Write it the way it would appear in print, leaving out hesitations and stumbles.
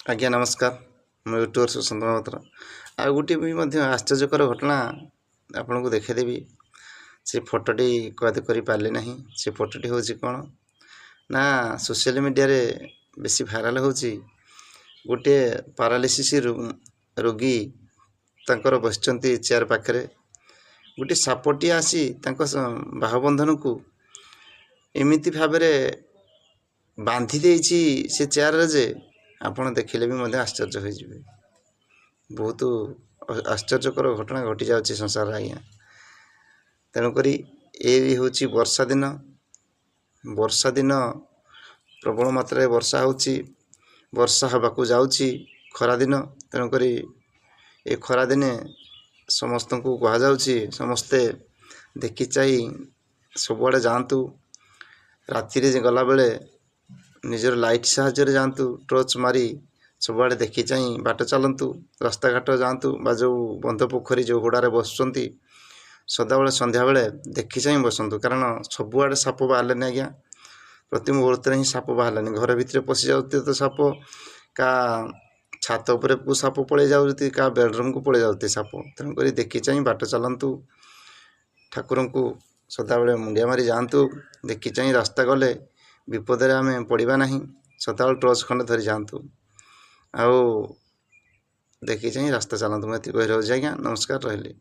आज्ञा नमस्कार मैं यूट्यूबर सुशांत महापात्र आ गोटे भी आश्चर्यकर घटना आपन को देखेदेवी से फोटोटी कैद कर ना से फोटोटी हूँ कौन ना सोशल मीडिया रे बेसी भाइराल हो गोटे पारालिसिस रोगी तंकर बसचंती चेयर पाखरे गोटे सापटी आसी बाहुबंधन को एमिति भाव बांधी देछि से चेयर रे जे आपण देखिले भी आश्चर्य हो जाए। बहुत आश्चर्यकर घटना घटी जाऊँगी संसार आज्ञा। तेणुक ये हूँ वर्षा दिन प्रबल मात्रा वर्षा वर्षा हवाक जाऊँगी खरा दिन। तेणुक ये खरा दिने समस्त को कहुच्छी समस्ते देखी चाहिए सबुआड़े जातु राति गला बेले निजर लाइट साहाଯ୍य जातु टर्च मारी सबुआड़े देखी चाहिए बाट चलतु रास्ता घाट जातु बा जो बंध पोखरी जो हुड़ारे बसुँच सदाबले संध्या बेले देखी चाहिए बसतु कारण सबुआड़े साप बाहर आज्ञा प्रति मुहूर्त ही साप बाहर घर भितर पशि जाते तो साप का छात उपर को साप पड़े जाती का बेडरूम को पड़े जाते साप। तेणुक देखी चाहिए बाट चलतु ठाकुर को सदाबले मुंडिया मारी जातु देखी चाहिए रास्ता गले विपदे आम पड़ा ना सदा टर्च खंडे धरी जातु आउ देखी चाहिए रास्ता चलतु मैं कही रही आज्ञा नमस्कार रही।